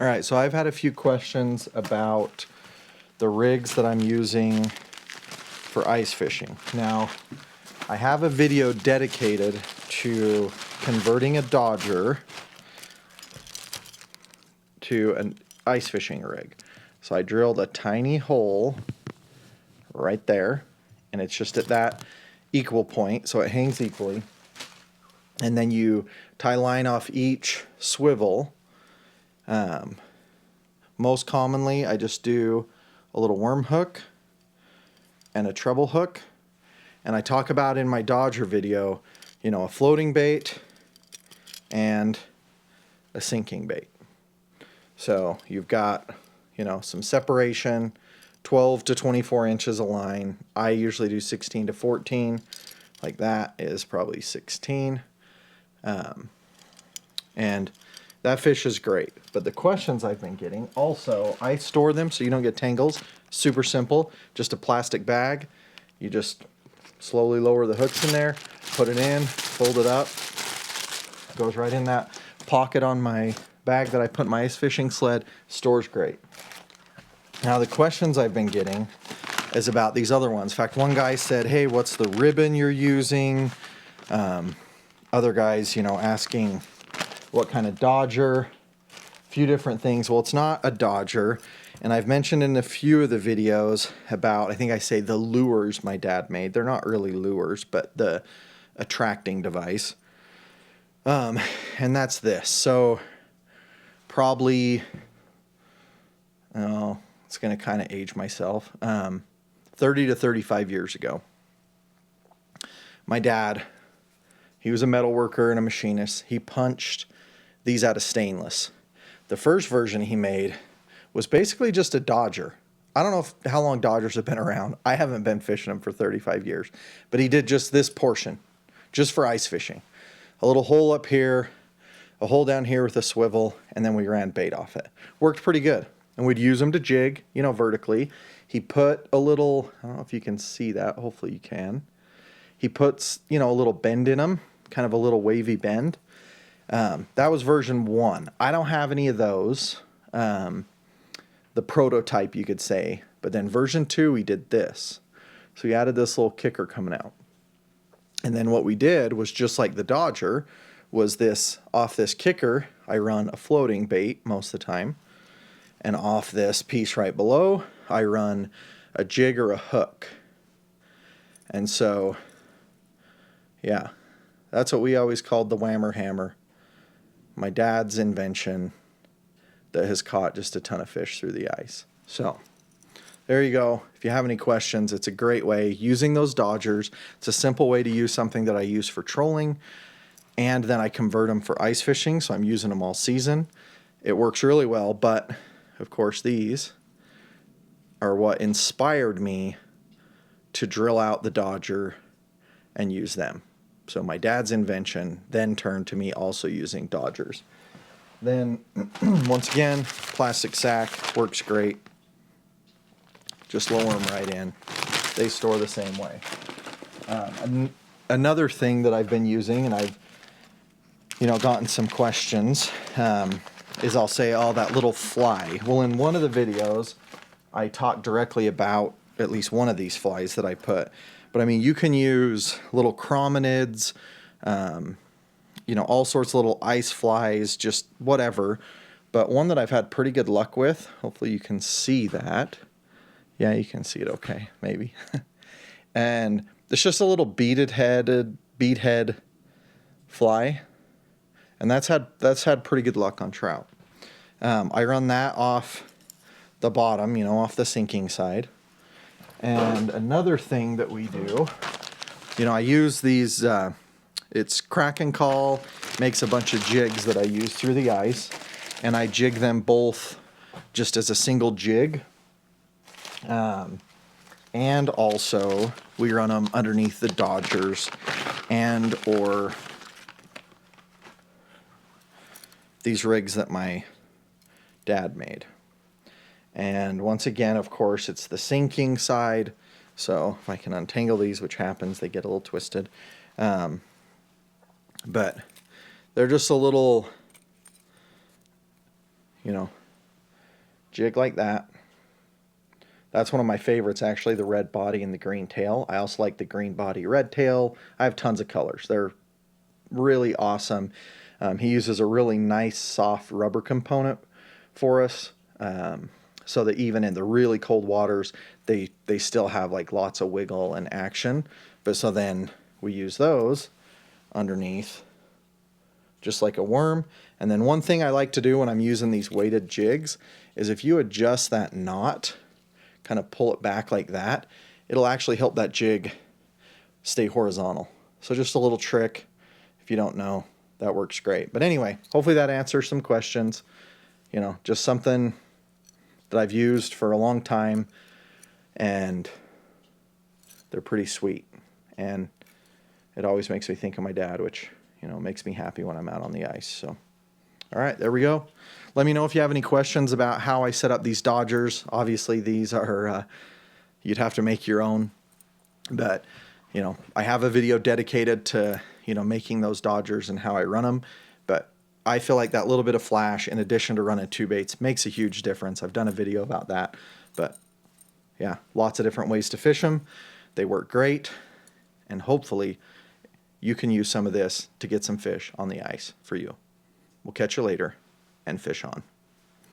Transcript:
All right, so I've had a few questions about the rigs that I'm using for ice fishing. Now, I have a video dedicated to converting a Dodger to an ice fishing rig. So I drilled a tiny hole right there, and it's just at that equal point, so it hangs equally. And then you tie line off each swivel. Most commonly, I just do a little worm hook and a treble hook. And I talk about in my Dodger video, a floating bait and a sinking bait. So you've got, some separation, 12 to 24 inches of line. I usually do 16 to 14. Like that is probably 16. And that fish is great. But the questions I've been getting, also, I store them so you don't get tangles. Super simple. Just a plastic bag. You just slowly lower the hooks in there, put it in, fold it up. Goes right in that pocket on my bag that I put my ice fishing sled. Stores great. Now the questions I've been getting is about these other ones. In fact, one guy said, hey, what's the ribbon you're using? Other guys, asking what kind of Dodger, a few different things. Well, it's not a Dodger. And I've mentioned in a few of the videos about, I think I say the lures my dad made. They're not really lures, but the attracting device. And that's this. So probably, it's going to kind of age myself. 30 to 35 years ago. My dad, he was a metal worker and a machinist. He punched these out of stainless. The first version he made was basically just a Dodger. I don't know how long Dodgers have been around. I haven't been fishing them for 35 years. But he did just this portion, just for ice fishing. A little hole up here, a hole down here with a swivel, and then we ran bait off it. Worked pretty good. And we'd use them to jig, vertically. He put a little, I don't know if you can see that. Hopefully you can. He puts, a little bend in them, kind of a little wavy bend. That was version 1. I don't have any of those. The prototype, you could say. But then version 2, we did this. So we added this little kicker coming out. And then what we did was just like the Dodger, was this, off this kicker, I run a floating bait most of the time. And off this piece right below, I run a jig or a hook. And so, yeah, that's what we always called the Whammer Hammer. My dad's invention that has caught just a ton of fish through the ice. So there you go. If you have any questions, it's a great way. Using those Dodgers, it's a simple way to use something that I use for trolling, and then I convert them for ice fishing, so I'm using them all season. It works really well, but of course these are what inspired me to drill out the Dodger and use them. So my dad's invention then turned to me also using Dodgers. Then, once again, plastic sack, works great. Just lower them right in. They store the same way. Another thing that I've been using, and I've, gotten some questions, is I'll say, that little fly. Well, in one of the videos, I talked directly about at least one of these flies that I put. But, you can use little chrominids, all sorts of little ice flies, just whatever. But one that I've had pretty good luck with, hopefully you can see that. Yeah, you can see it okay, maybe. And it's just a little bead head fly. And that's had pretty good luck on trout. I run that off the bottom, off the sinking side. And another thing that we do, I use these, it's Crack and Call, makes a bunch of jigs that I use through the ice, and I jig them both just as a single jig. And also, we run them underneath the Dodgers and or these rigs that my dad made. And once again, of course, it's the sinking side. So if I can untangle these, which happens, they get a little twisted. But they're just a little, jig like that. That's one of my favorites, actually, the red body and the green tail. I also like the green body, red tail. I have tons of colors. They're really awesome. He uses a really nice soft rubber component for us, so that even in the really cold waters, they still have like lots of wiggle and action. But so then we use those underneath just like a worm. And then one thing I like to do when I'm using these weighted jigs is if you adjust that knot, kind of pull it back like that, it'll actually help that jig stay horizontal. So just a little trick, if you don't know, that works great. But anyway, hopefully that answers some questions. You know, just something that I've used for a long time, and they're pretty sweet. And it always makes me think of my dad, which, you know, makes me happy when I'm out on the ice. So, all right, there we go. Let me know if you have any questions about how I set up these Dodgers. Obviously, these are, you'd have to make your own. But, you know, I have a video dedicated to, you know, making those Dodgers and how I run them. But I feel like that little bit of flash, in addition to running two baits, makes a huge difference. I've done a video about that. But, yeah, lots of different ways to fish them. They work great. And hopefully you can use some of this to get some fish on the ice for you. We'll catch you later, and fish on.